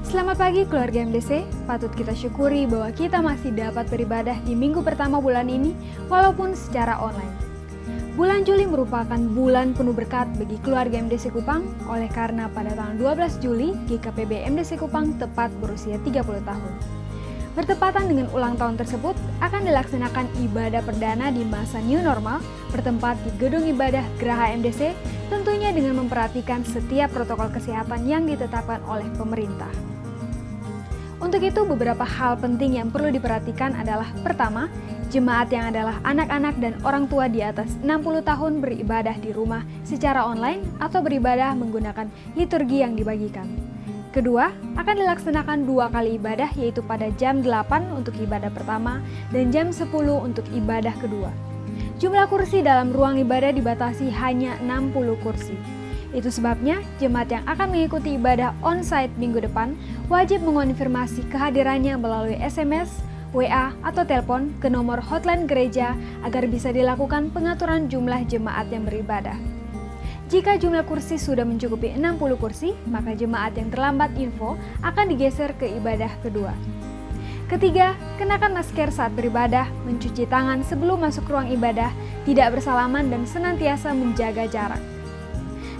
Selamat pagi keluarga MDC, patut kita syukuri bahwa kita masih dapat beribadah di minggu pertama bulan ini walaupun secara online. Bulan Juli merupakan bulan penuh berkat bagi keluarga MDC Kupang oleh karena pada tanggal 12 Juli GKPB MDC Kupang tepat berusia 30 tahun. Bertepatan dengan ulang tahun tersebut akan dilaksanakan ibadah perdana di masa new normal bertempat di gedung ibadah Geraha MDC, tentunya dengan memperhatikan setiap protokol kesehatan yang ditetapkan oleh pemerintah. Untuk itu, beberapa hal penting yang perlu diperhatikan adalah pertama, jemaat yang adalah anak-anak dan orang tua di atas 60 tahun beribadah di rumah secara online atau beribadah menggunakan liturgi yang dibagikan. Kedua, akan dilaksanakan 2 kali ibadah yaitu pada jam 8 untuk ibadah pertama dan jam 10 untuk ibadah kedua. Jumlah kursi dalam ruang ibadah dibatasi hanya 60 kursi. Itu sebabnya jemaat yang akan mengikuti ibadah on-site minggu depan wajib mengonfirmasi kehadirannya melalui SMS, WA, atau telepon ke nomor hotline gereja agar bisa dilakukan pengaturan jumlah jemaat yang beribadah. Jika jumlah kursi sudah mencukupi 60 kursi, maka jemaat yang terlambat info akan digeser ke ibadah kedua. Ketiga, kenakan masker saat beribadah, mencuci tangan sebelum masuk ruang ibadah, tidak bersalaman dan senantiasa menjaga jarak.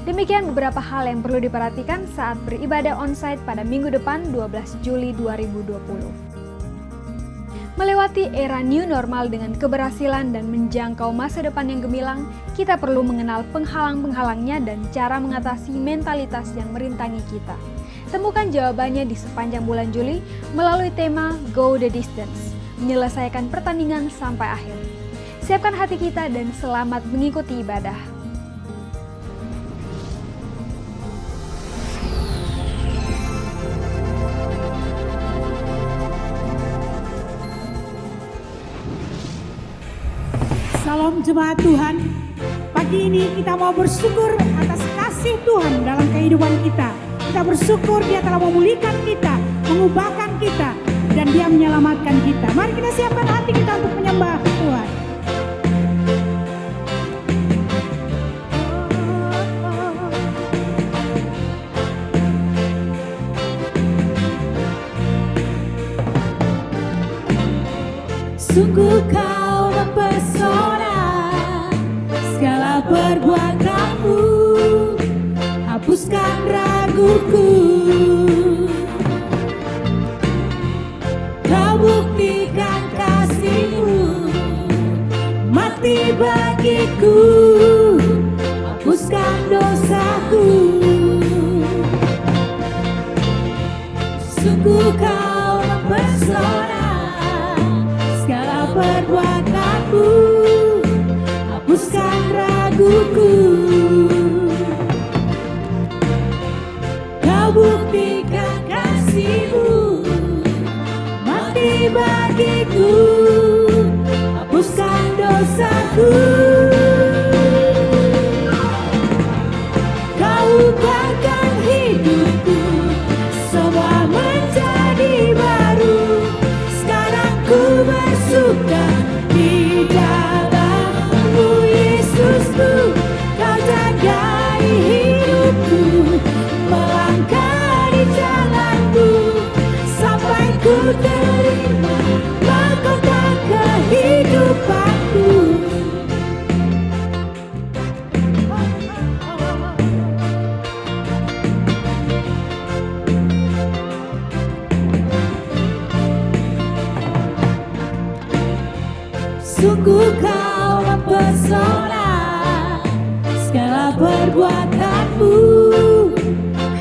Demikian beberapa hal yang perlu diperhatikan saat beribadah on-site pada minggu depan 12 Juli 2020. Melewati era new normal dengan keberhasilan dan menjangkau masa depan yang gemilang, kita perlu mengenal penghalang-penghalangnya dan cara mengatasi mentalitas yang merintangi kita. Temukan jawabannya di sepanjang bulan Juli melalui tema Go the Distance, menyelesaikan pertandingan sampai akhir. Siapkan hati kita dan selamat mengikuti ibadah. Salam jemaat Tuhan, pagi ini kita mau bersyukur atas kasih Tuhan dalam kehidupan kita. Kita bersyukur Dia telah memulihkan kita, mengubahkan kita, dan Dia menyelamatkan kita. Mari kita siapkan hati kita untuk menyembah Tuhan. Sungguh kau mempesona, segala perbuatanmu hapuskan raguku. Kau buktikan kasih-Mu, mati bagiku, hapuskan dosaku. Sungguh kau mempesona, segala perbuatanmu hapuskan raguku. Kau buktikan kasih-Mu, mati bagiku, hapuskan dosaku. Kau ubahkan hidupku, semua menjadi baru. Sekarang ku bersuka di dalam-Mu, Yesusku. Kau jagai hidupku, melangkah di jalan-Mu, sampai ku terima mahkota kehidupanku. Sungguh kau mempesona, segala perbuatanmu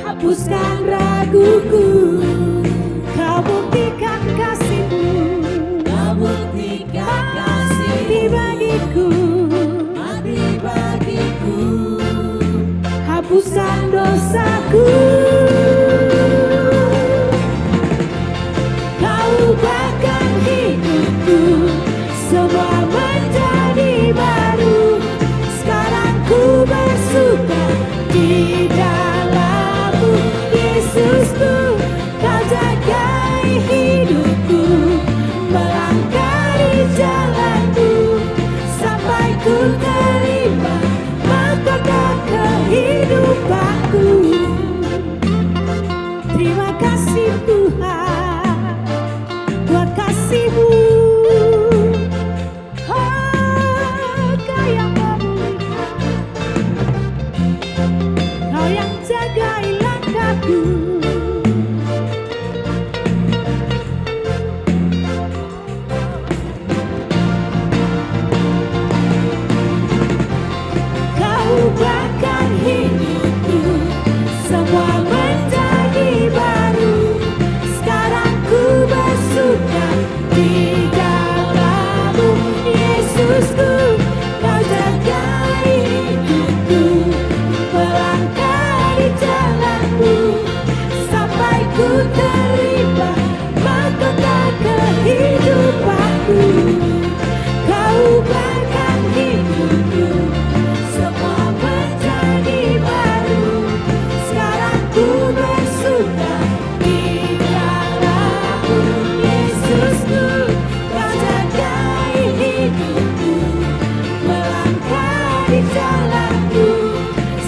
hapuskan raguku. Kau buktikan kasih-Mu, kau buktikan kasih-Mu, mati bagiku, hapuskan dosaku. Kau ubahkan hidupku, semua menjadi baru. Sekarang ku bersuka di dalam-Mu, Yesusku. Kau jagai hidupku, melangkah di jalan-Mu, sampai ku terima mahkota kehidupanku. Terima kasih Tuhan buat kasih-Mu. Oh, Kau yang memulihkan, Kau yang jagai langkahku. Kau ubahkan hidupku, semua menjadi baru. Sekarang ku bersuka di dalam-Mu, Yesusku. Kau jagai hidupku, melangkah di jalan-Mu, sampai ku terima mahkota kehidupanku. Kau ubahkan hidupku, semua menjadi baru. Sekarang ku bersuka di dalam-Mu, Yesusku. Kau jagai hidupku, melangkah di jalan-Mu,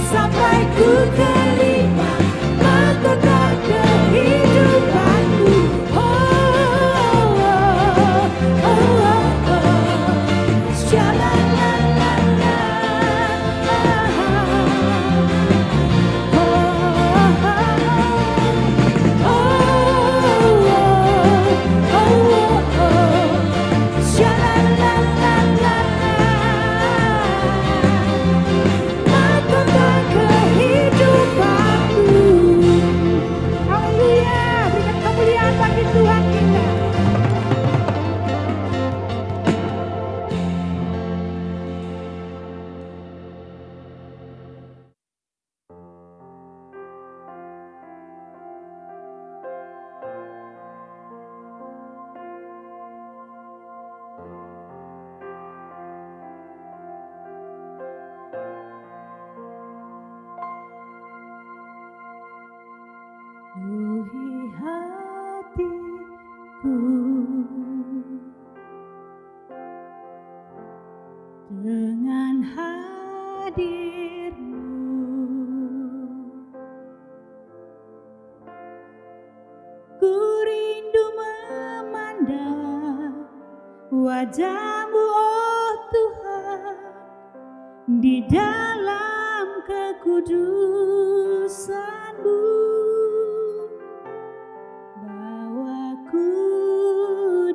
sampai ku terima mahkota kehidupanku. Oh, oh, oh, oh, oh. Sha-la-la-la-la. Mahkota kehidupanku. Haleluya, berikan kemuliaan bagi Tuhan kita. Penuhi hatiku dengan hadir-Mu. Ku rindu memandang wajah-Mu, oh Tuhan, di dalam kekudusan-Mu. Bawaku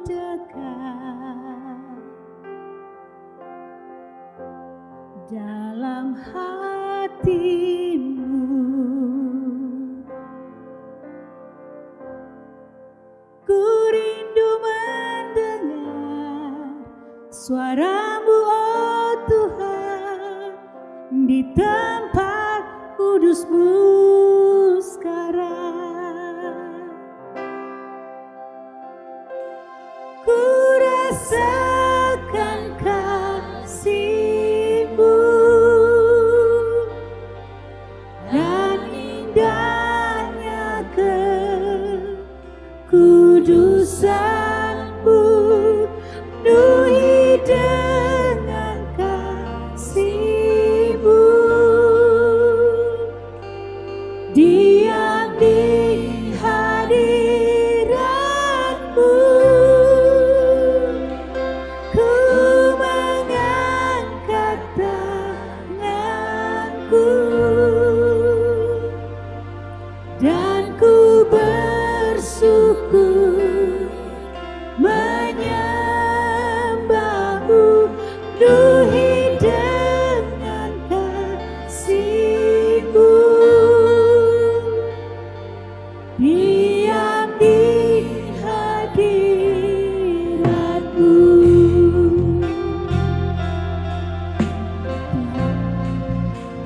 dekat dalam hati-Mu. Ku rindu mendengar suara-Mu, oh Tuhan, di tempat kudus-Mu sekarang. Ku rasakan kasih-Mu dan indahnya kekudusan-Mu. Penuhi dengan kasih-Mu, diam di hadirat-Mu. Ku mengangkat tanganku dan ku bersyukur menyembah-Mu. Penuhi dengan kasih-Mu, diam di hadirat-Mu.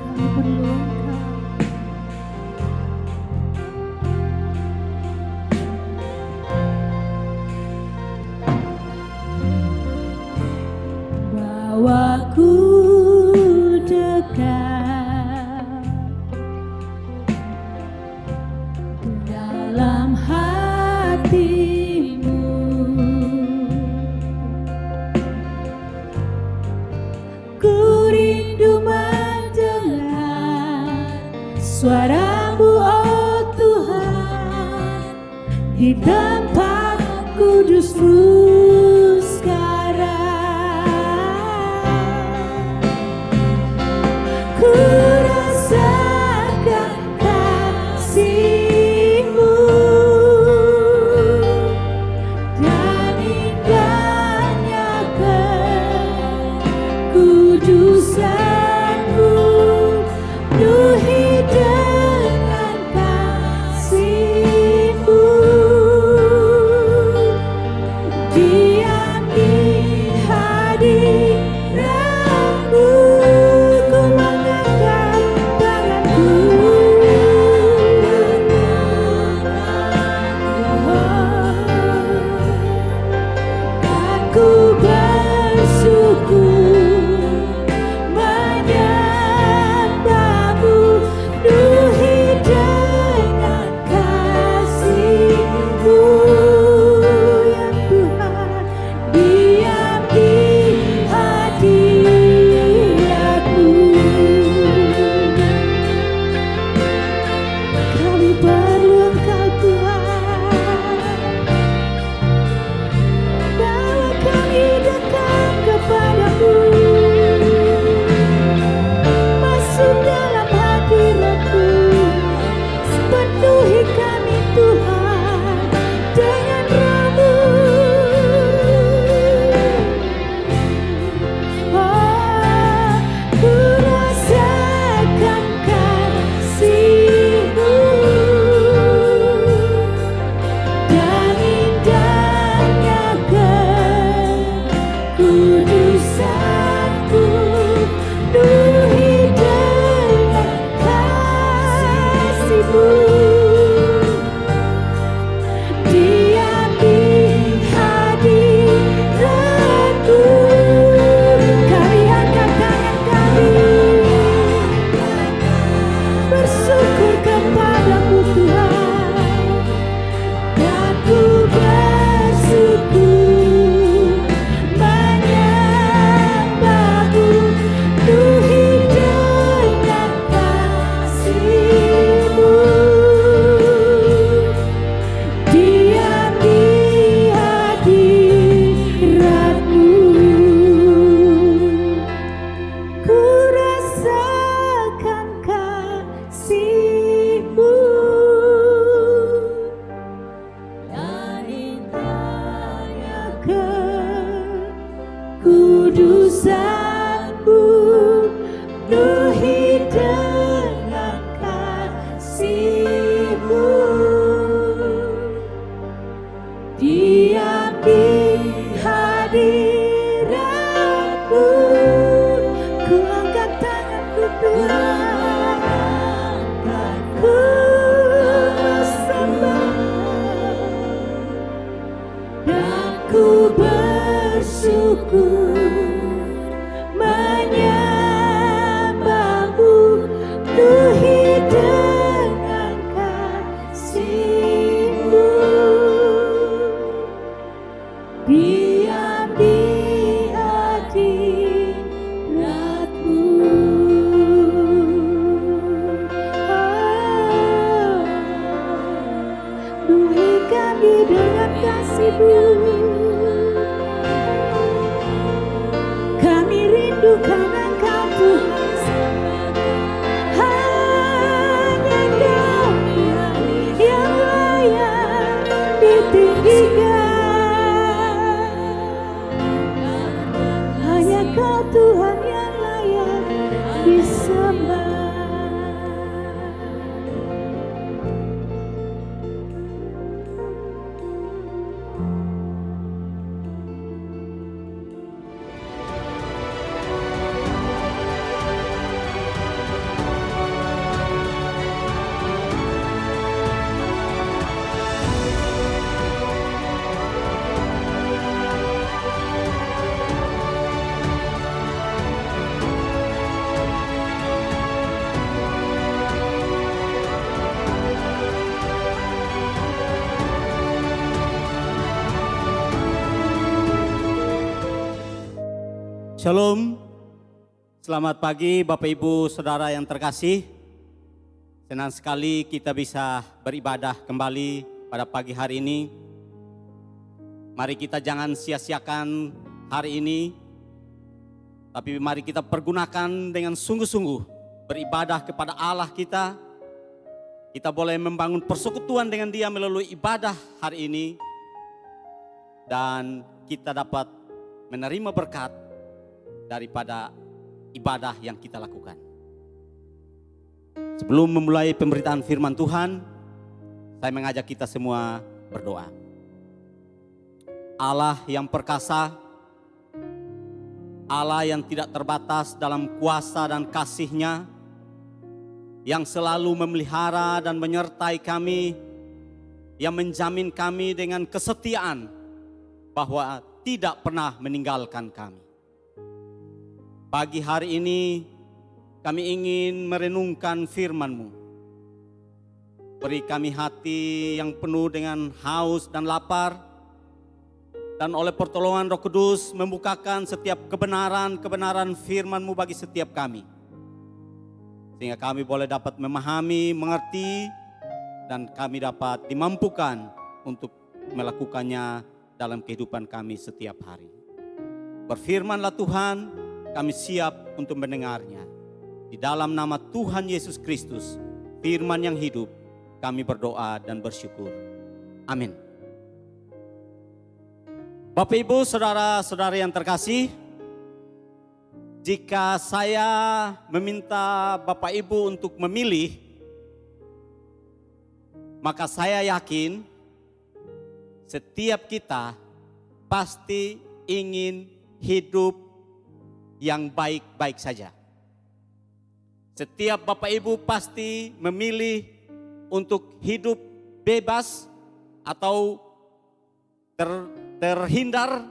Kami perlu Engkau. Bawaku dekat dalam hati-Mu. Ku rindu mendengar suara-Mu, oh Tuhan, di tempat kudusmu sekarang. Ku rasakan kasih-Mu dan indahnya kekudusan-Mu, penuhi dengan kasih-Mu. Diam di hadirat-Mu, ku mengangkat tanganku. Aku bersyukur menyembah-Mu, penuhi dengan kasih-Mu, ya Tuhan. Diam di hadirat-Mu, kami perlu Engkau Tuhan. Bawa kami datang kepadamu, masuk dalam hadirat-Mu, penuhi kami Tuhan dengan Roh-Mu. Oh, ku rasakan kasih-Mu dan indahnya kekudusan-Mu, penuhi dengan kasih-Mu. Diam di hadirat-Mu, kami angkat tangan kami, bersyukur kepadamu Tuhan. Dan ku bersyukur menyembah-Mu, penuhi dengan kasih-Mu. Diam di hadirat-Mu, ku rasakan kasih-Mu dan indahnya kekudusan-Mu, penuhi dengan kasih-Mu. Diam di hadirat-Mu, ku angkat tanganku Tuhan, ku bersembah dan ku bersyukur menyembah-Mu, penuhi dengan kasih-Mu. Diam di hadirat-Mu, penuhi kami dengan kasih-Mu. Kami rindukan Engkau Tuhan, hanya Engkau yang layak ditinggikan, hanya Kau Tuhan yang layak disembah. Shalom, selamat pagi Bapak Ibu Saudara yang terkasih. Senang sekali kita bisa beribadah kembali pada pagi hari ini. Mari kita jangan sia-siakan hari ini, tapi mari kita pergunakan dengan sungguh-sungguh beribadah kepada Allah kita. Kita boleh membangun persekutuan dengan Dia melalui ibadah hari ini, dan kita dapat menerima berkat daripada ibadah yang kita lakukan. Sebelum memulai pemberitaan firman Tuhan, saya mengajak kita semua berdoa. Allah yang perkasa, Allah yang tidak terbatas dalam kuasa dan kasih-Nya, yang selalu memelihara dan menyertai kami, yang menjamin kami dengan kesetiaan bahwa tidak pernah meninggalkan kami. Pagi hari ini kami ingin merenungkan firman-Mu. Beri kami hati yang penuh dengan haus dan lapar, dan oleh pertolongan Roh Kudus membukakan setiap kebenaran firman-Mu bagi setiap kami. Sehingga kami boleh dapat memahami, mengerti, dan kami dapat dimampukan untuk melakukannya dalam kehidupan kami setiap hari. Berfirmanlah Tuhan, kami siap untuk mendengarnya. Di dalam nama Tuhan Yesus Kristus, firman yang hidup, kami berdoa dan bersyukur. Amin. Bapak Ibu, saudara-saudara yang terkasih, jika saya meminta Bapak Ibu untuk memilih, maka saya yakin setiap kita pasti ingin hidup yang baik-baik saja. Setiap Bapak Ibu pasti memilih untuk hidup bebas atau terhindar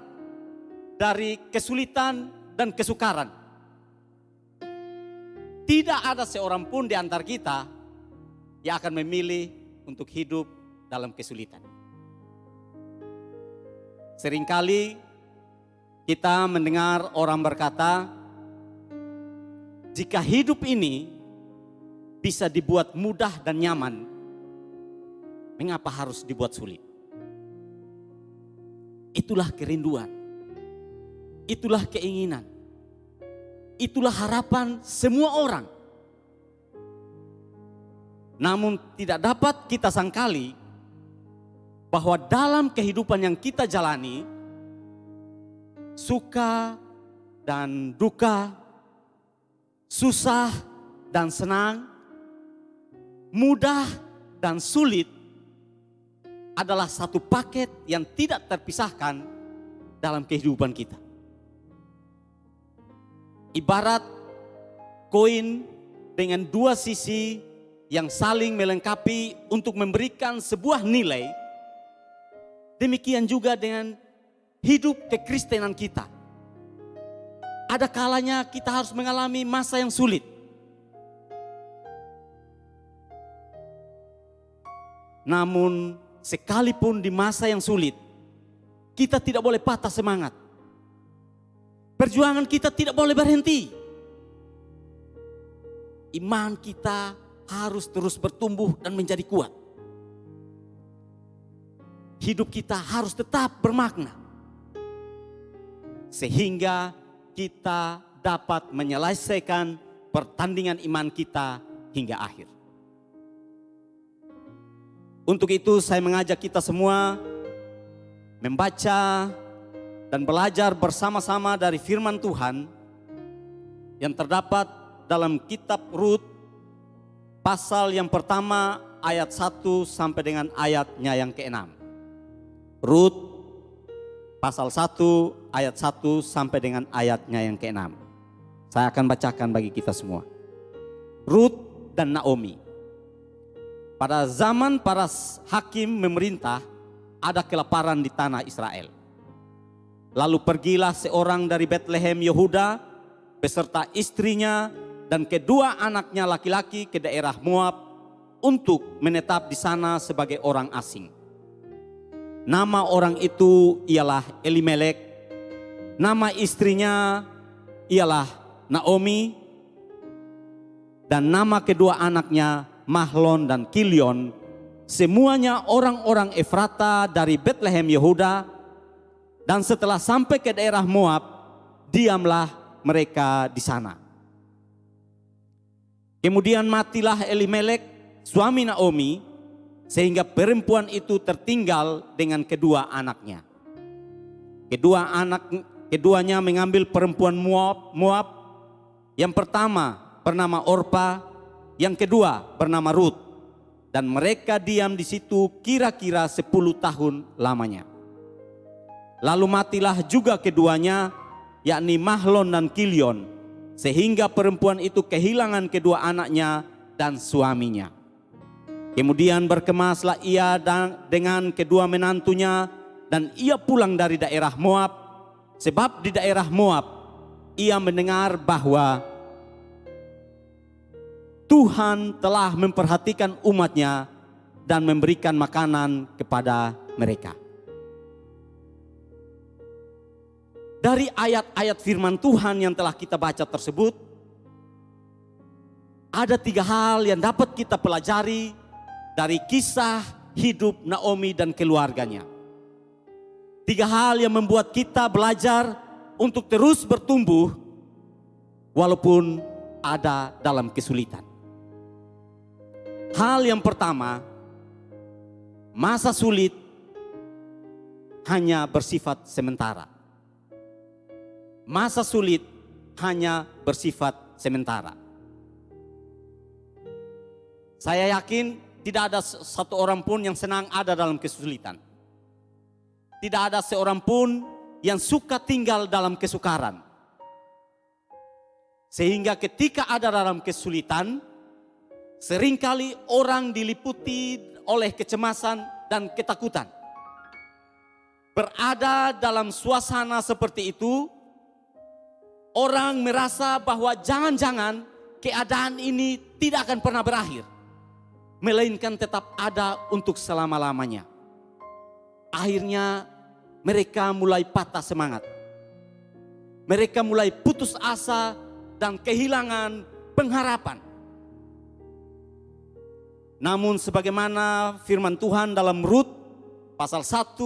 dari kesulitan dan kesukaran. Tidak ada seorang pun di antara kita yang akan memilih untuk hidup dalam kesulitan. Seringkali kita mendengar orang berkata, jika hidup ini bisa dibuat mudah dan nyaman, mengapa harus dibuat sulit? Itulah kerinduan, itulah keinginan, itulah harapan semua orang. Namun tidak dapat kita sangkali bahwa dalam kehidupan yang kita jalani, suka dan duka, susah dan senang, mudah dan sulit adalah satu paket yang tidak terpisahkan dalam kehidupan kita. Ibarat koin dengan dua sisi yang saling melengkapi untuk memberikan sebuah nilai, demikian juga dengan hidup kekristenan kita. Ada kalanya kita harus mengalami masa yang sulit. Namun sekalipun di masa yang sulit, kita tidak boleh patah semangat. Perjuangan kita tidak boleh berhenti. Iman kita harus terus bertumbuh dan menjadi kuat. Hidup kita harus tetap bermakna, sehingga kita dapat menyelesaikan pertandingan iman kita hingga akhir. Untuk itu saya mengajak kita semua membaca dan belajar bersama-sama dari firman Tuhan yang terdapat dalam kitab Rut pasal yang pertama ayat 1 sampai dengan ayatnya yang ke-6. Rut pasal 1 ayat 1 sampai dengan ayatnya yang ke-6. Saya akan bacakan bagi kita semua. Rut dan Naomi. Pada zaman para hakim memerintah, ada kelaparan di tanah Israel. Lalu pergilah seorang dari Betlehem Yehuda beserta istrinya dan kedua anaknya laki-laki ke daerah Moab untuk menetap di sana sebagai orang asing. Nama orang itu ialah Elimelek, nama istrinya ialah Naomi, dan nama kedua anaknya Mahlon dan Kilion, semuanya orang-orang Efrata dari Betlehem Yehuda, dan setelah sampai ke daerah Moab, diamlah mereka di sana. Kemudian matilah Elimelek, suami Naomi, sehingga perempuan itu tertinggal dengan kedua anaknya. Keduanya mengambil perempuan Moab. Yang pertama bernama Orpa, yang kedua bernama Rut, dan mereka diam di situ kira-kira 10 tahun lamanya. Lalu matilah juga keduanya, yakni Mahlon dan Kilion, sehingga perempuan itu kehilangan kedua anaknya dan suaminya. Kemudian berkemaslah ia dengan kedua menantunya, dan ia pulang dari daerah Moab, sebab di daerah Moab ia mendengar bahwa Tuhan telah memperhatikan umatnya dan memberikan makanan kepada mereka. Dari ayat-ayat firman Tuhan yang telah kita baca tersebut, ada 3 hal yang dapat kita pelajari dari kisah hidup Naomi dan keluarganya. 3 hal yang membuat kita belajar untuk terus bertumbuh walaupun ada dalam kesulitan. Hal yang pertama, masa sulit hanya bersifat sementara. Masa sulit hanya bersifat sementara. Saya yakin tidak ada satu orang pun yang senang ada dalam kesulitan. Tidak ada seorang pun yang suka tinggal dalam kesukaran. Sehingga ketika ada dalam kesulitan, seringkali orang diliputi oleh kecemasan dan ketakutan. Berada dalam suasana seperti itu, orang merasa bahwa jangan-jangan keadaan ini tidak akan pernah berakhir, melainkan tetap ada untuk selama-lamanya. Akhirnya mereka mulai patah semangat. Mereka mulai putus asa dan kehilangan pengharapan. Namun sebagaimana firman Tuhan dalam Rut pasal 1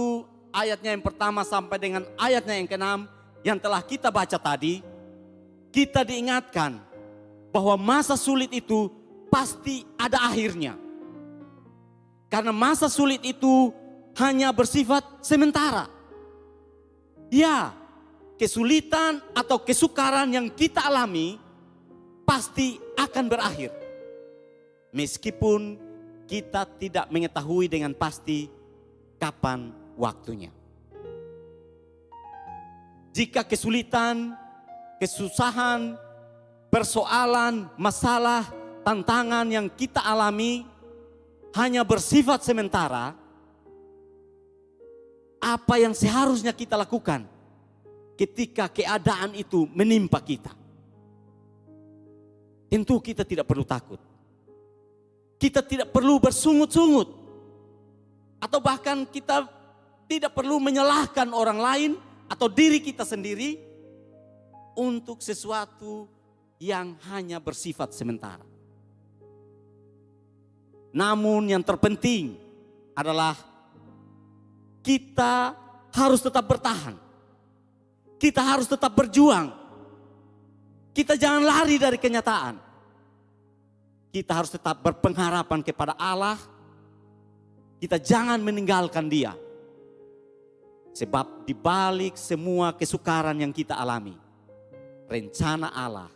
ayatnya yang pertama sampai dengan ayatnya yang ke-6 yang telah kita baca tadi, kita diingatkan bahwa masa sulit itu pasti ada akhirnya. Karena masa sulit itu hanya bersifat sementara. Ya, kesulitan atau kesukaran yang kita alami pasti akan berakhir. Meskipun kita tidak mengetahui dengan pasti kapan waktunya. Jika kesulitan, kesusahan, persoalan, masalah, tantangan yang kita alami hanya bersifat sementara, apa yang seharusnya kita lakukan ketika keadaan itu menimpa kita? Tentu kita tidak perlu takut. Kita tidak perlu bersungut-sungut. Atau bahkan kita tidak perlu menyalahkan orang lain atau diri kita sendiri untuk sesuatu yang hanya bersifat sementara. Namun yang terpenting adalah kita harus tetap bertahan. Kita harus tetap berjuang. Kita jangan lari dari kenyataan. Kita harus tetap berpengharapan kepada Allah. Kita jangan meninggalkan Dia. Sebab di balik semua kesukaran yang kita alami, rencana Allah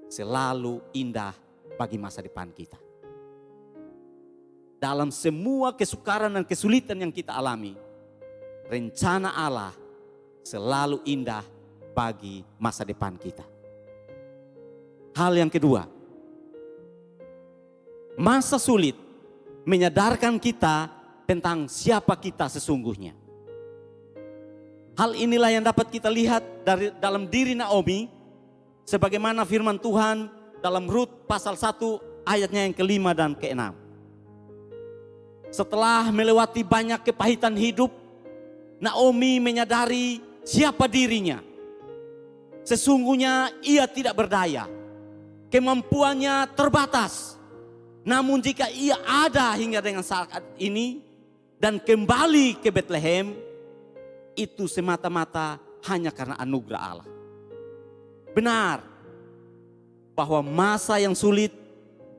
selalu indah bagi masa depan kita. Dalam semua kesukaran dan kesulitan yang kita alami, rencana Allah selalu indah bagi masa depan kita. Hal yang kedua, masa sulit menyadarkan kita tentang siapa kita sesungguhnya. Hal inilah yang dapat kita lihat dalam diri Naomi, sebagaimana firman Tuhan dalam Rut pasal 1 ayatnya yang ke-5 dan ke-6. Setelah melewati banyak kepahitan hidup, Naomi menyadari siapa dirinya. Sesungguhnya ia tidak berdaya. Kemampuannya terbatas. Namun jika ia ada hingga dengan saat ini dan kembali ke Bethlehem, itu semata-mata hanya karena anugerah Allah. Benar bahwa masa yang sulit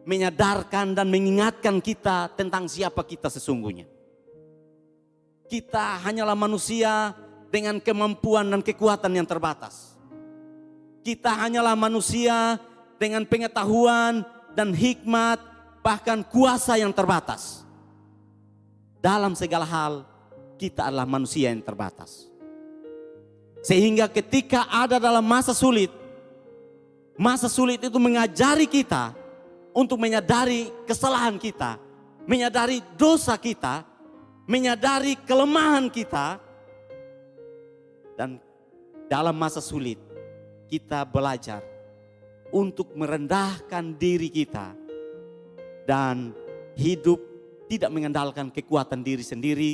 menyadarkan dan mengingatkan kita tentang siapa kita sesungguhnya. Kita hanyalah manusia dengan kemampuan dan kekuatan yang terbatas. Kita hanyalah manusia dengan pengetahuan dan hikmat, bahkan kuasa yang terbatas. Dalam segala hal, kita adalah manusia yang terbatas. Sehingga ketika ada dalam masa sulit itu mengajari kita untuk menyadari kesalahan kita, menyadari dosa kita, menyadari kelemahan kita. Dan dalam masa sulit kita belajar untuk merendahkan diri kita dan hidup tidak mengandalkan kekuatan diri sendiri,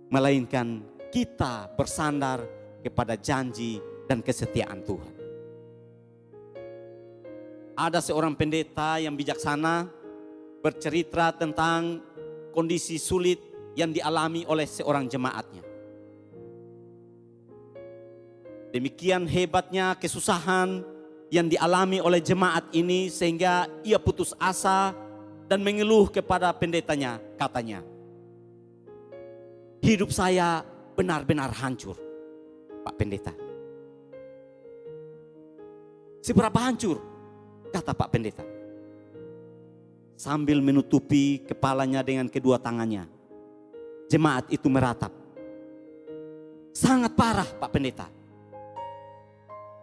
melainkan kita bersandar kepada janji dan kesetiaan Tuhan. Ada seorang pendeta yang bijaksana bercerita tentang kondisi sulit yang dialami oleh seorang jemaatnya. Demikian hebatnya kesusahan yang dialami oleh jemaat ini sehingga ia putus asa dan mengeluh kepada pendetanya. Katanya, hidup saya benar-benar hancur, Pak Pendeta. Seberapa hancur? Kata Pak Pendeta. Sambil menutupi kepalanya dengan kedua tangannya, jemaat itu meratap. Sangat parah, Pak Pendeta.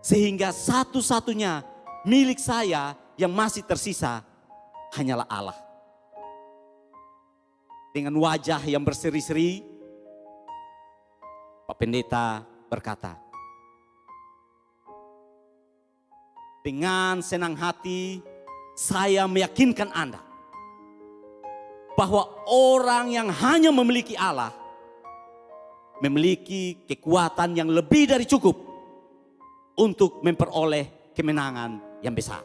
Sehingga satu-satunya milik saya yang masih tersisa hanyalah Allah. Dengan wajah yang berseri-seri, Pak Pendeta berkata, dengan senang hati saya meyakinkan Anda bahwa orang yang hanya memiliki Allah memiliki kekuatan yang lebih dari cukup untuk memperoleh kemenangan yang besar.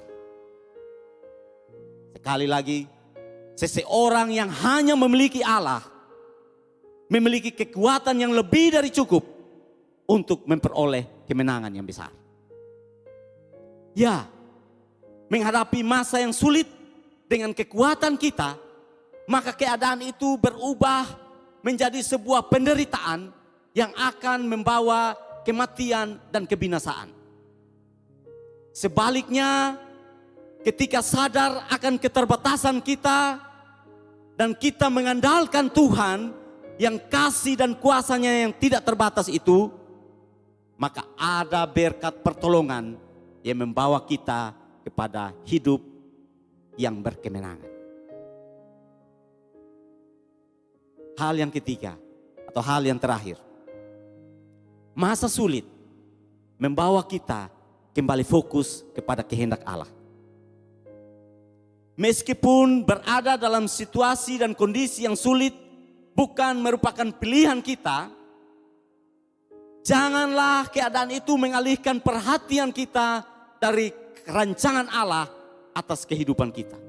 Sekali lagi, seseorang yang hanya memiliki Allah memiliki kekuatan yang lebih dari cukup untuk memperoleh kemenangan yang besar. Ya, menghadapi masa yang sulit dengan kekuatan kita, maka keadaan itu berubah menjadi sebuah penderitaan yang akan membawa kematian dan kebinasaan. Sebaliknya, ketika sadar akan keterbatasan kita dan kita mengandalkan Tuhan yang kasih dan kuasanya yang tidak terbatas itu, maka ada berkat pertolongan yang membawa kita kepada hidup yang berkemenangan. Hal yang ketiga atau hal yang terakhir, masa sulit membawa kita kembali fokus kepada kehendak Allah. Meskipun berada dalam situasi dan kondisi yang sulit bukan merupakan pilihan kita, janganlah keadaan itu mengalihkan perhatian kita dari rancangan Allah atas kehidupan kita.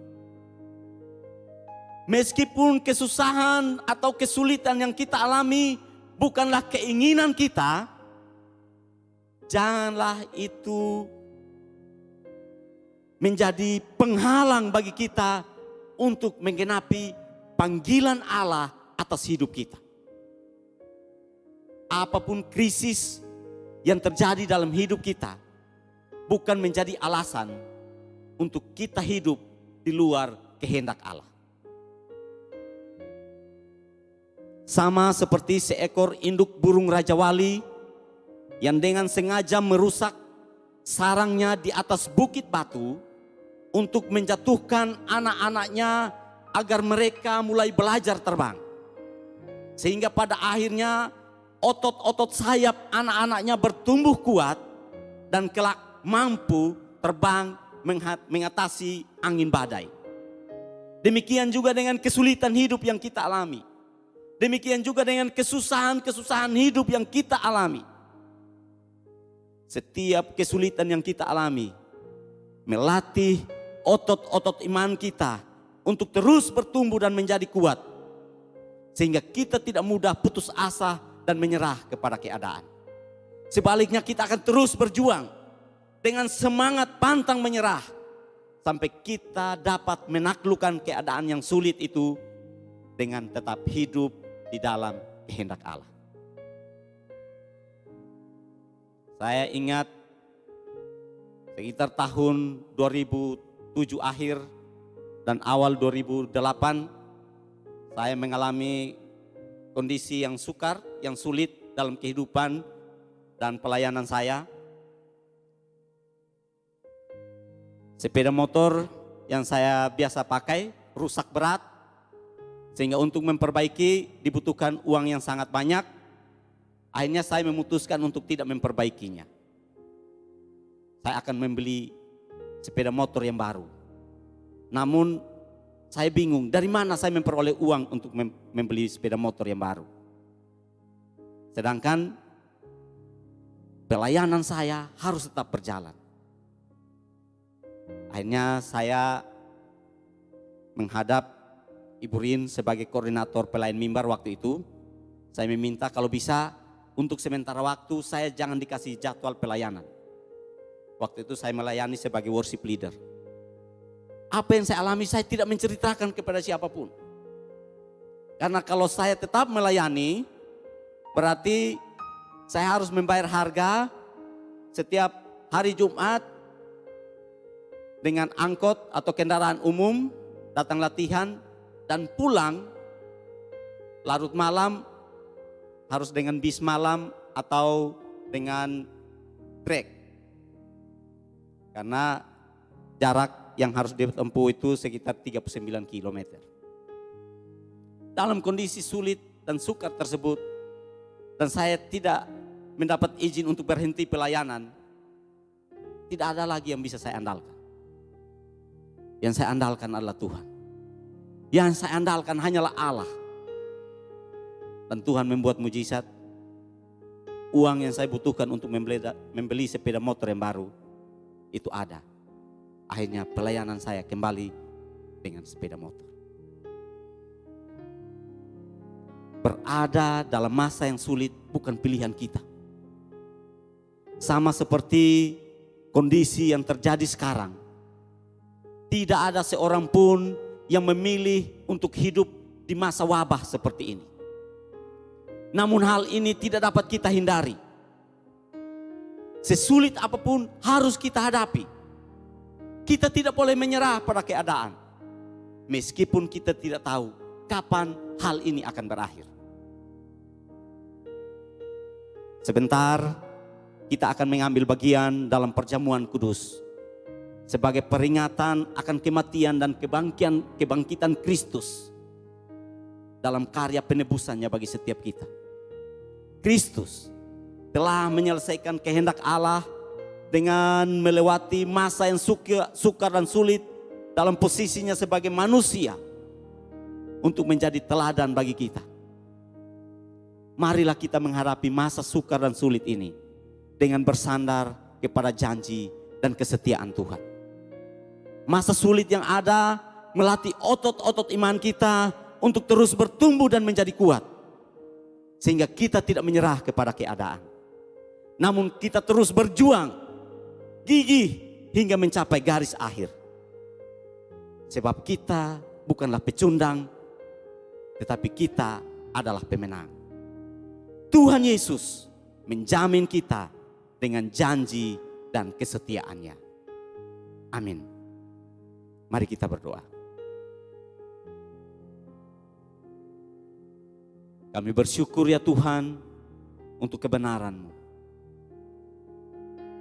Meskipun kesusahan atau kesulitan yang kita alami bukanlah keinginan kita, janganlah itu menjadi penghalang bagi kita untuk menggenapi panggilan Allah atas hidup kita. Apapun krisis yang terjadi dalam hidup kita bukan menjadi alasan untuk kita hidup di luar kehendak Allah. Sama seperti seekor induk burung Raja Wali yang dengan sengaja merusak sarangnya di atas bukit batu untuk menjatuhkan anak-anaknya agar mereka mulai belajar terbang. Sehingga pada akhirnya otot-otot sayap anak-anaknya bertumbuh kuat dan kelak mampu terbang mengatasi angin badai. Demikian juga dengan kesulitan hidup yang kita alami. Demikian juga dengan kesusahan-kesusahan hidup yang kita alami. Setiap kesulitan yang kita alami melatih otot-otot iman kita untuk terus bertumbuh dan menjadi kuat. Sehingga kita tidak mudah putus asa dan menyerah kepada keadaan. Sebaliknya kita akan terus berjuang dengan semangat pantang menyerah. Sampai kita dapat menaklukkan keadaan yang sulit itu dengan tetap hidup di dalam kehendak Allah. Saya ingat sekitar tahun 2007 akhir dan awal 2008 saya mengalami kondisi yang sukar, yang sulit dalam kehidupan dan pelayanan saya. Sepeda motor yang saya biasa pakai rusak berat, sehingga untuk memperbaiki dibutuhkan uang yang sangat banyak. Akhirnya saya memutuskan untuk tidak memperbaikinya. Saya akan membeli sepeda motor yang baru. Namun saya bingung dari mana saya memperoleh uang untuk membeli sepeda motor yang baru. Sedangkan pelayanan saya harus tetap berjalan. Akhirnya saya menghadap Ibu Rin sebagai koordinator pelayan mimbar waktu itu. Saya meminta kalau bisa untuk sementara waktu saya jangan dikasih jadwal pelayanan. Waktu itu saya melayani sebagai worship leader. Apa yang saya alami saya tidak menceritakan kepada siapapun. Karena kalau saya tetap melayani berarti saya harus membayar harga setiap hari Jumat dengan angkot atau kendaraan umum, datang latihan dan pulang larut malam harus dengan bis malam atau dengan trek. Karena jarak yang harus ditempuh itu sekitar 39 km. Dalam kondisi sulit dan sukar tersebut dan saya tidak mendapat izin untuk berhenti pelayanan, tidak ada lagi yang bisa saya andalkan. Yang saya andalkan adalah Tuhan. Yang saya andalkan hanyalah Allah. Dan Tuhan membuat mujizat. Uang yang saya butuhkan untuk membeli sepeda motor yang baru itu ada. Akhirnya pelayanan saya kembali dengan sepeda motor. Berada dalam masa yang sulit bukan pilihan kita. Sama seperti kondisi yang terjadi sekarang. Tidak ada seorang pun yang memilih untuk hidup di masa wabah seperti ini. Namun hal ini tidak dapat kita hindari. Sesulit apapun harus kita hadapi. Kita tidak boleh menyerah pada keadaan. Meskipun kita tidak tahu kapan hal ini akan berakhir. Sebentar kita akan mengambil bagian dalam perjamuan kudus. Sebagai peringatan akan kematian dan kebangkitan Kristus dalam karya penebusannya bagi setiap kita. Kristus telah menyelesaikan kehendak Allah dengan melewati masa yang sukar dan sulit dalam posisinya sebagai manusia untuk menjadi teladan bagi kita. Marilah kita menghadapi masa sukar dan sulit ini dengan bersandar kepada janji dan kesetiaan Tuhan. Masa sulit yang ada melatih otot-otot iman kita untuk terus bertumbuh dan menjadi kuat. Sehingga kita tidak menyerah kepada keadaan. Namun kita terus berjuang, gigih hingga mencapai garis akhir. Sebab kita bukanlah pecundang, tetapi kita adalah pemenang. Tuhan Yesus menjamin kita dengan janji dan kesetiaannya. Amin. Mari kita berdoa. Kami bersyukur ya Tuhan untuk kebenaran-Mu.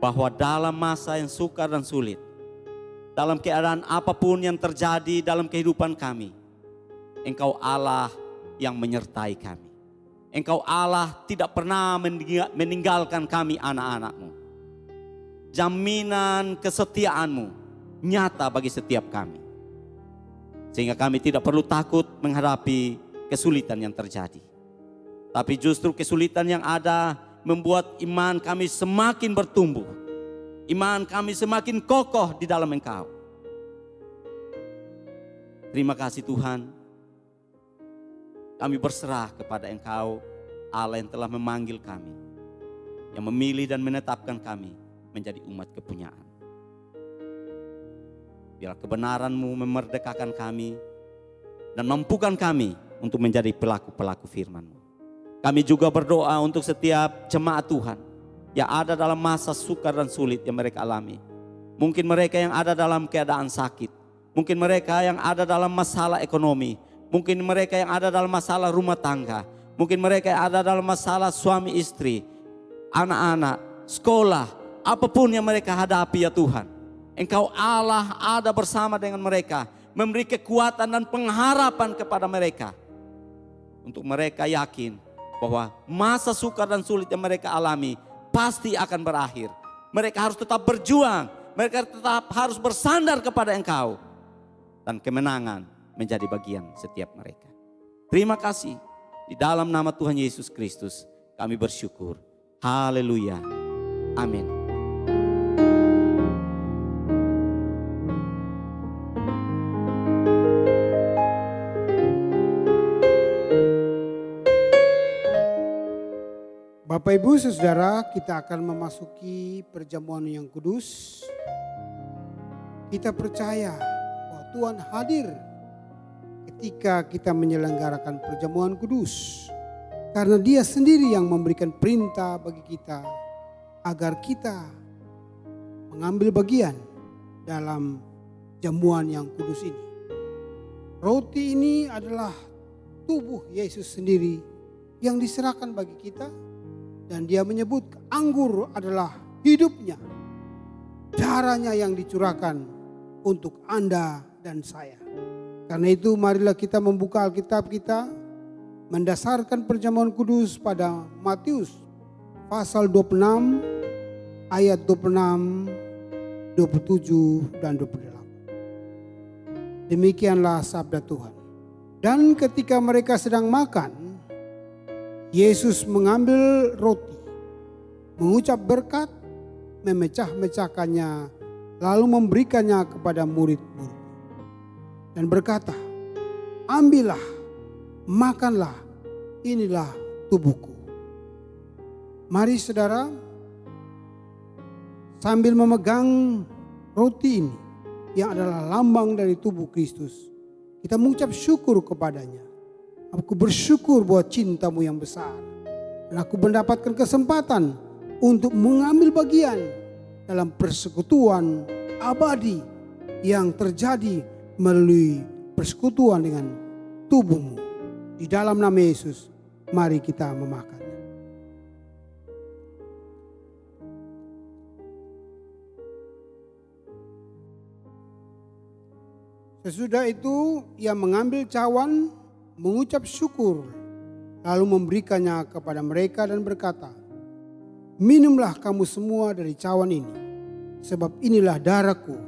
Bahwa dalam masa yang sukar dan sulit, dalam keadaan apapun yang terjadi dalam kehidupan kami, Engkau Allah yang menyertai kami. Engkau Allah tidak pernah meninggalkan kami anak-anak-Mu. Jaminan kesetiaan-Mu nyata bagi setiap kami. Sehingga kami tidak perlu takut menghadapi kesulitan yang terjadi. Tapi justru kesulitan yang ada membuat iman kami semakin bertumbuh. Iman kami semakin kokoh di dalam Engkau. Terima kasih Tuhan. Kami berserah kepada Engkau, Allah yang telah memanggil kami, yang memilih dan menetapkan kami menjadi umat kepunyaan. Biar kebenaran-Mu memerdekakan kami dan mampukan kami untuk menjadi pelaku-pelaku firman-Mu. Kami juga berdoa untuk setiap jemaat Tuhan yang ada dalam masa sukar dan sulit yang mereka alami. Mungkin mereka yang ada dalam keadaan sakit, mungkin mereka yang ada dalam masalah ekonomi, mungkin mereka yang ada dalam masalah rumah tangga, mungkin mereka yang ada dalam masalah suami istri, anak-anak, sekolah, apapun yang mereka hadapi ya Tuhan. Engkau Allah ada bersama dengan mereka, memberi kekuatan dan pengharapan kepada mereka. Untuk mereka yakin bahwa masa sukar dan sulit yang mereka alami pasti akan berakhir. Mereka harus tetap berjuang, mereka tetap harus bersandar kepada Engkau. Dan kemenangan menjadi bagian setiap mereka. Terima kasih. Di dalam nama Tuhan Yesus Kristus kami bersyukur. Haleluya. Amin. Bapak Ibu Saudara, kita akan memasuki perjamuan yang kudus. Kita percaya bahwa Tuhan hadir ketika kita menyelenggarakan perjamuan kudus. Karena Dia sendiri yang memberikan perintah bagi kita agar kita mengambil bagian dalam jamuan yang kudus ini. Roti ini adalah tubuh Yesus sendiri yang diserahkan bagi kita. Dan Dia menyebut anggur adalah hidupnya. Darahnya yang dicurahkan untuk Anda dan saya. Karena itu marilah kita membuka Alkitab kita. Mendasarkan perjamuan kudus pada Matius pasal 26 ayat 26, 27 dan 28. Demikianlah sabda Tuhan. Dan ketika mereka sedang makan, Yesus mengambil roti, mengucap berkat, memecah-mecahkannya, lalu memberikannya kepada murid-murid. Dan berkata, ambillah, makanlah, inilah tubuhku. Mari saudara, sambil memegang roti ini, yang adalah lambang dari tubuh Kristus, kita mengucap syukur kepadanya. Aku bersyukur buat cinta-Mu yang besar. Dan aku mendapatkan kesempatan untuk mengambil bagian dalam persekutuan abadi yang terjadi melalui persekutuan dengan tubuh-Mu. Di dalam nama Yesus, mari kita memakan. Sesudah itu ia mengambil cawan, mengucap syukur, lalu memberikannya kepada mereka dan berkata, minumlah kamu semua dari cawan ini, sebab inilah darahku,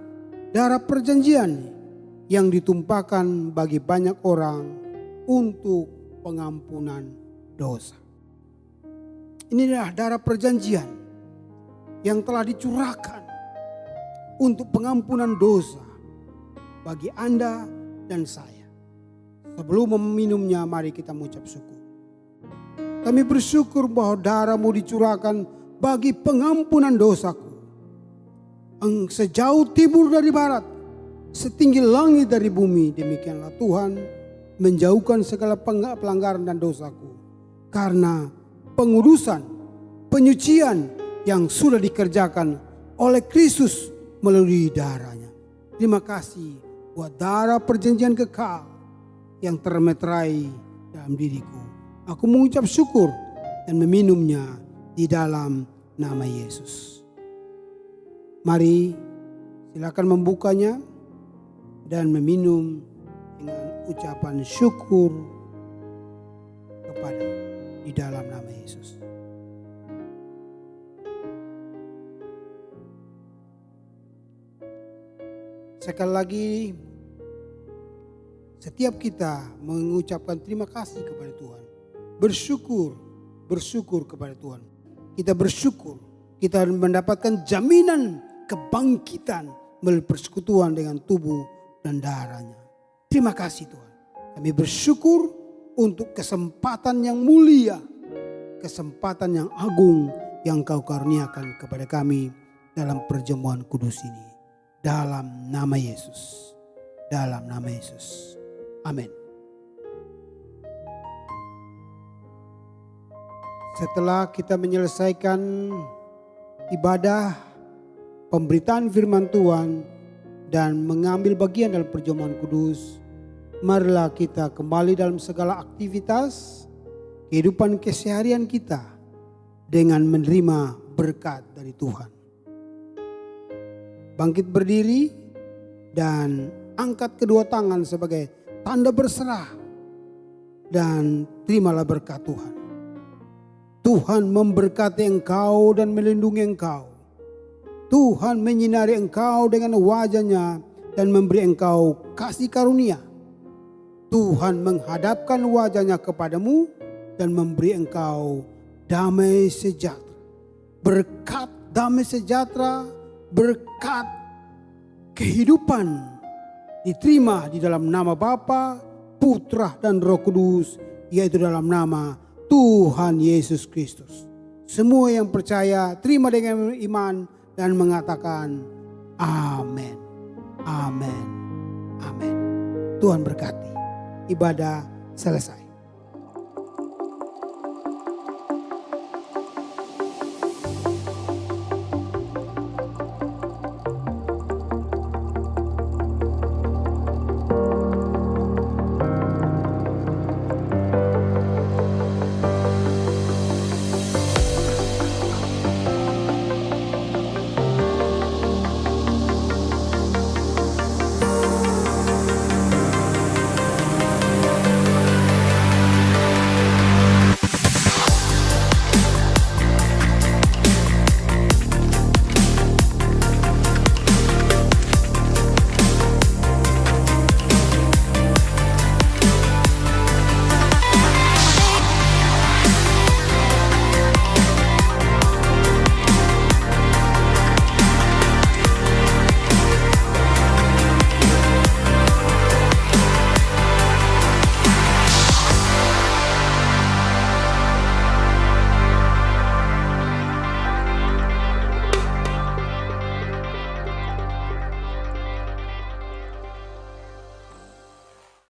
darah perjanjian yang ditumpahkan bagi banyak orang untuk pengampunan dosa. Inilah darah perjanjian yang telah dicurahkan untuk pengampunan dosa bagi Anda dan saya. Sebelum meminumnya, mari kita mengucap syukur. Kami bersyukur bahwa darah-Mu dicurahkan bagi pengampunan dosaku. Sejauh timur dari barat, setinggi langit dari bumi, demikianlah Tuhan menjauhkan segala pelanggaran dan dosaku. Karena pengudusan, penyucian yang sudah dikerjakan oleh Kristus melalui darahnya. Terima kasih buat darah perjanjian kekal yang termeterai dalam diriku. Aku mengucap syukur dan meminumnya di dalam nama Yesus. Mari silakan membukanya dan meminum dengan ucapan syukur kepada di dalam nama Yesus. Sekali lagi, setiap kita mengucapkan terima kasih kepada Tuhan. Bersyukur kepada Tuhan. Kita bersyukur, kita mendapatkan jaminan kebangkitan melalui persekutuan dengan tubuh dan darahnya. Terima kasih Tuhan. Kami bersyukur untuk kesempatan yang mulia, kesempatan yang agung yang Kau karuniakan kepada kami dalam perjamuan kudus ini. Dalam nama Yesus. Dalam nama Yesus. Amin. Setelah kita menyelesaikan ibadah pemberitaan firman Tuhan dan mengambil bagian dalam perjamuan kudus, marilah kita kembali dalam segala aktivitas kehidupan keseharian kita dengan menerima berkat dari Tuhan. Bangkit berdiri dan angkat kedua tangan sebagai tanda berserah dan terimalah berkat Tuhan. Tuhan memberkati engkau dan melindungi engkau. Tuhan menyinari engkau dengan wajah-Nya dan memberi engkau kasih karunia. Tuhan menghadapkan wajah-Nya kepadamu dan memberi engkau damai sejahtera. Berkat damai sejahtera, berkat kehidupan diterima di dalam nama Bapa, Putra dan Roh Kudus, yaitu dalam nama Tuhan Yesus Kristus. Semua yang percaya terima dengan iman dan mengatakan amin, amin, amin. Tuhan berkati. Ibadah selesai.